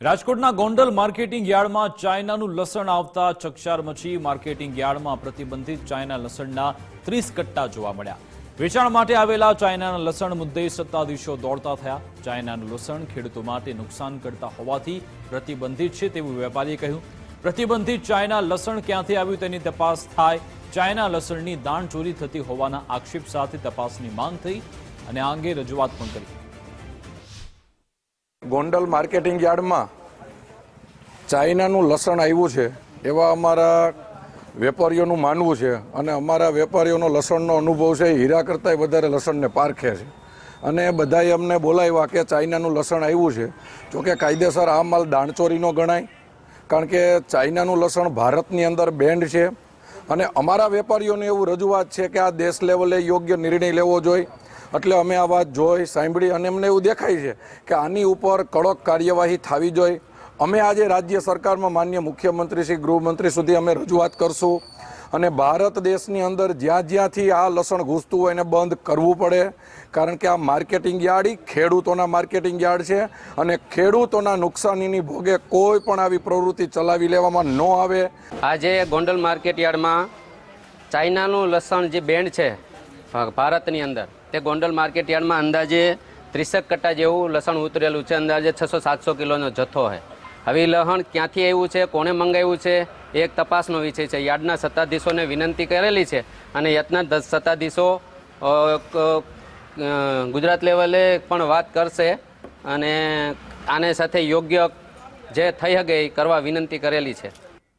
રાજકોટના ગોંડલ માર્કેટિંગ યાર્ડમાં ચાઇનાનું લસણ આવતા ચકચાર મચી। માર્કેટિંગ યાર્ડમાં પ્રતિબંધિત ચાઇના લસણના 30 કટ્ટા જોવા મળ્યા। વેચાણ માટે આવેલા ચાઇનાના લસણ મુદ્દે સત્તાધીશો દોડતા થયા। ચાઇનાનું લસણ ખેડૂતો માટે નુકસાન કરતા હોવાથી પ્રતિબંધિત છે તેવું વેપારીએ કહ્યું। પ્રતિબંધિત ચાઇના લસણ ક્યાંથી આવ્યું તેની તપાસ થાય। ચાઇના લસણની દાણચોરી થતી હોવાના આક્ષેપ સાથે તપાસની માંગ થઈ અને આ અંગે રજૂઆત પણ કરી। ગોંડલ માર્કેટિંગ યાર્ડમાં ચાઇનાનું લસણ આવ્યું છે એવા અમારા વેપારીઓનું માનવું છે અને અમારા વેપારીઓનો લસણનો અનુભવ છે હીરા કરતાંય વધારે લસણને પારખે છે અને બધાએ અમને બોલાવ્યા કે ચાઇનાનું લસણ આવ્યું છે। જોકે કાયદેસર આ માલ દાણચોરીનો ગણાય, કારણ કે ચાઇનાનું લસણ ભારતની અંદર બેન્ડ છે અને અમારા વેપારીઓને એવું રજૂઆત છે કે આ દેશ લેવલે યોગ્ય નિર્ણય લેવો જોઈએ। એટલે અમે આ વાત જોઈ સાંભળી અને અમને એવું દેખાય છે કે આની ઉપર કડક કાર્યવાહી થવી જોઈએ। અમે આજે રાજ્ય સરકારમાં માન્ય મુખ્યમંત્રી શ્રી ગૃહમંત્રી સુધી અમે રજૂઆત કરશું અને ભારત દેશની અંદર જ્યાં જ્યાંથી આ લસણ ઘૂસતું હોય એને બંધ કરવું પડે, કારણ કે આ માર્કેટિંગ યાર્ડ ખેડૂતોના માર્કેટિંગ યાર્ડ છે અને ખેડૂતોના નુકસાનીની ભોગે કોઈ પણ આવી પ્રવૃત્તિ ચલાવી લેવામાં ન આવે। આજે ગોંડલ માર્કેટ યાર્ડમાં ચાઇનાનું લસણ જે બેન્ડ છે ભારતની અંદર, તે ગોંડલ માર્કેટ યાર્ડમાં અંદાજે 30 કટ્ટા જેવું લસણ ઉતરેલું છે। અંદાજે 600-700 કિલોનો જથ્થો છે। હવે લસણ ક્યાંથી આવ્યું છે, કોણે મંગાવ્યું છે, એ એક તપાસનો વિષય છે। યાર્ડના સત્તાધીશોને વિનંતી કરેલી છે અને યાર્ડના સત્તાધીશો ગુજરાત લેવલે પણ વાત કરશે અને આને સાથે યોગ્ય જે થઈ શકે એ કરવા વિનંતી કરેલી છે।